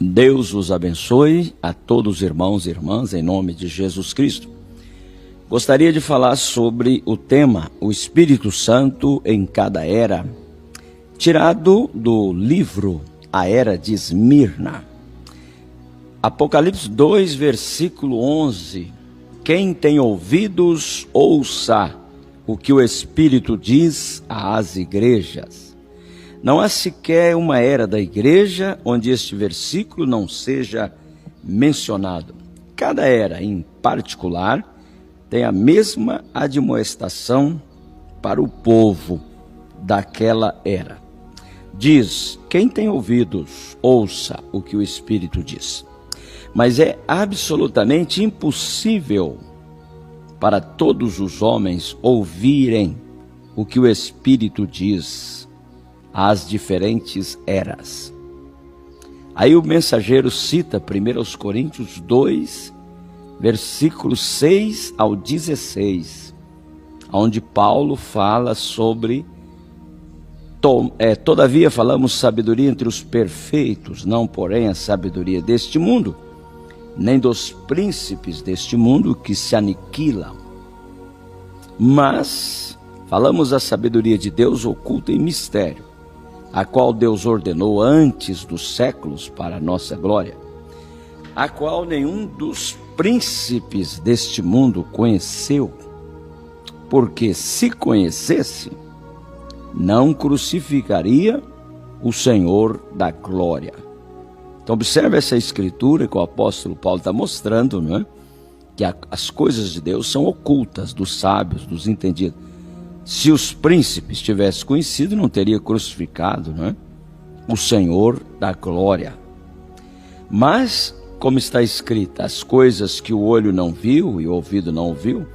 Deus os abençoe a todos os irmãos e irmãs, em nome de Jesus Cristo. Gostaria de falar sobre o tema O Espírito Santo em cada era, tirado do livro A Era de Esmirna. Apocalipse 2, versículo 11. Quem tem ouvidos, ouça o que o Espírito diz às igrejas. Não há sequer uma era da igreja onde este versículo não seja mencionado. Cada era, em particular, tem a mesma admoestação para o povo daquela era. Diz: quem tem ouvidos, ouça o que o Espírito diz. Mas é absolutamente impossível para todos os homens ouvirem o que o Espírito diz às diferentes eras. Aí o mensageiro cita 1 Coríntios 2, versículos 6 ao 16, onde Paulo fala sobre todavia falamos sabedoria entre os perfeitos, não porém a sabedoria deste mundo, nem dos príncipes deste mundo que se aniquilam, mas falamos a sabedoria de Deus oculta em mistério, a qual Deus ordenou antes dos séculos para a nossa glória, a qual nenhum dos príncipes deste mundo conheceu, porque se conhecesse, não crucificaria o Senhor da glória. Então observe essa escritura que o apóstolo Paulo está mostrando, não é? Que as coisas de Deus são ocultas dos sábios, dos entendidos. Se os príncipes tivessem conhecido, não teria crucificado, não é? O Senhor da glória. Mas, como está escrito, as coisas que o olho não viu e o ouvido não ouviu,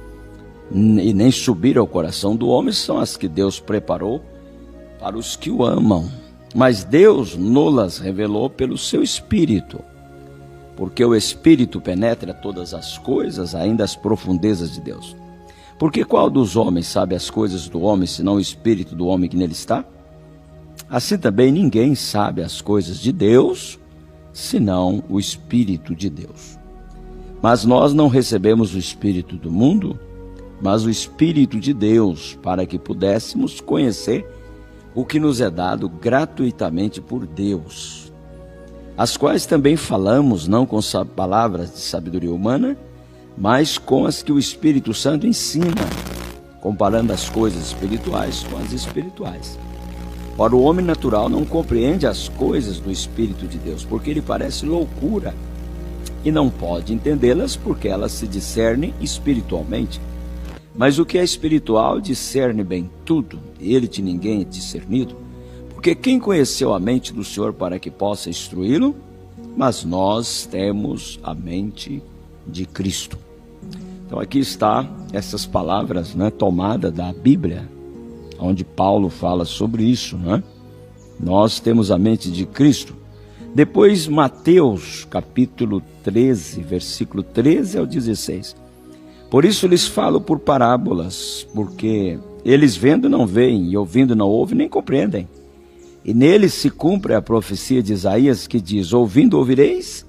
e nem subiram ao coração do homem, são as que Deus preparou para os que o amam. Mas Deus nos revelou pelo seu Espírito, porque o Espírito penetra todas as coisas, ainda as profundezas de Deus. Porque qual dos homens sabe as coisas do homem, senão o Espírito do homem que nele está? Assim também ninguém sabe as coisas de Deus, senão o Espírito de Deus. Mas nós não recebemos o Espírito do mundo, mas o Espírito de Deus, para que pudéssemos conhecer o que nos é dado gratuitamente por Deus, as quais também falamos, não com palavras de sabedoria humana, mas com as que o Espírito Santo ensina, comparando as coisas espirituais com as espirituais. Ora, o homem natural não compreende as coisas do Espírito de Deus, porque ele parece loucura, e não pode entendê-las porque elas se discernem espiritualmente. Mas o que é espiritual discerne bem tudo, e ele de ninguém é discernido, porque quem conheceu a mente do Senhor para que possa instruí-lo? Mas nós temos a mente de Cristo. Então aqui está essas palavras, né, tomadas da Bíblia, onde Paulo fala sobre isso, né? Nós temos a mente de Cristo. Depois Mateus capítulo 13, versículo 13 ao 16. Por isso lhes falo por parábolas, porque eles vendo não veem, e ouvindo não ouvem, nem compreendem. E neles se cumpre a profecia de Isaías, que diz: ouvindo ouvireis,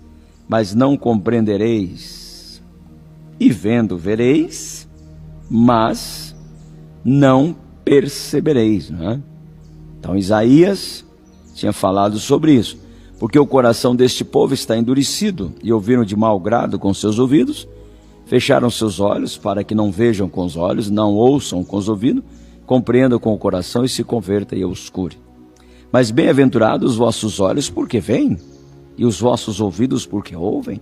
mas não compreendereis. E vendo vereis, mas não percebereis, não é? Então Isaías tinha falado sobre isso. Porque o coração deste povo está endurecido, e ouviram de mau grado com seus ouvidos, fecharam seus olhos para que não vejam com os olhos, não ouçam com os ouvidos, compreendam com o coração e se convertam e os cure. Mas bem-aventurados os vossos olhos porque veem, e os vossos ouvidos porque ouvem.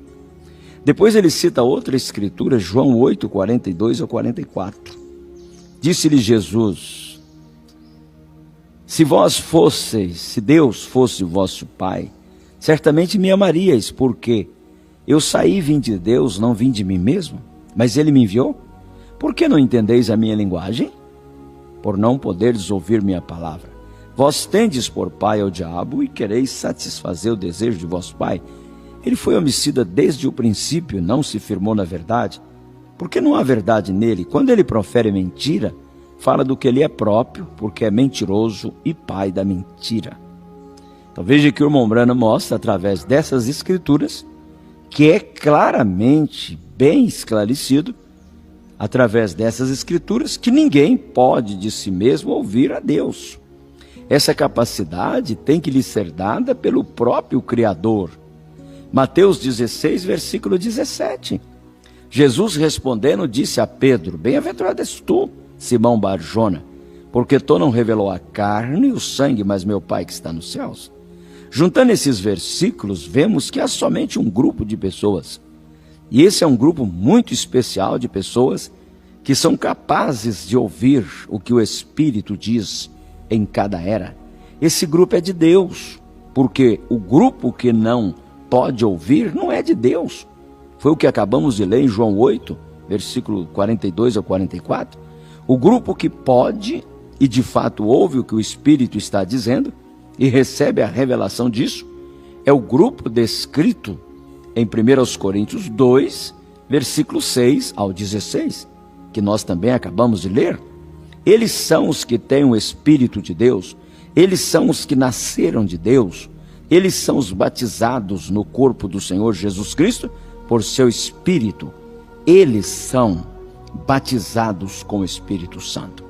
Depois ele cita outra escritura, João 8, 42 ao 44. Disse-lhe Jesus: se Deus fosse o vosso Pai, certamente me amaríeis, porque eu saí e vim de Deus, não vim de mim mesmo, mas ele me enviou. Por que não entendeis a minha linguagem? Por não poderes ouvir minha palavra. Vós tendes por pai ao diabo e quereis satisfazer o desejo de vosso pai. Ele foi homicida desde o princípio, não se firmou na verdade, porque não há verdade nele. Quando ele profere mentira, fala do que ele é próprio, porque é mentiroso e pai da mentira. Então veja que o irmão Branham mostra através dessas escrituras que é claramente bem esclarecido através dessas escrituras que ninguém pode de si mesmo ouvir a Deus. Essa capacidade tem que lhe ser dada pelo próprio Criador. Mateus 16, versículo 17. Jesus respondendo disse a Pedro: bem-aventurado és tu, Simão Bar-Jona, porque tu não revelou a carne e o sangue, mas meu Pai que está nos céus. Juntando esses versículos, vemos que há somente um grupo de pessoas. E esse é um grupo muito especial de pessoas que são capazes de ouvir o que o Espírito diz em cada era. Esse grupo é de Deus, porque o grupo que não pode ouvir não é de Deus. Foi o que acabamos de ler em João 8, versículo 42 a 44. O grupo que pode e de fato ouve o que o Espírito está dizendo e recebe a revelação disso é o grupo descrito em 1 Coríntios 2, versículo 6 ao 16, que nós também acabamos de ler. Eles são os que têm o Espírito de Deus, eles são os que nasceram de Deus, eles são os batizados no corpo do Senhor Jesus Cristo por seu Espírito. Eles são batizados com o Espírito Santo.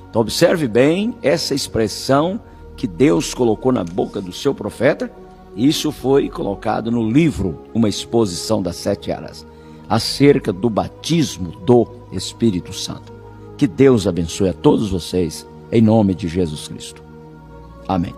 Então observe bem essa expressão que Deus colocou na boca do seu profeta. Isso foi colocado no livro Uma Exposição das 7 Eras, acerca do batismo do Espírito Santo. Que Deus abençoe a todos vocês, em nome de Jesus Cristo. Amém.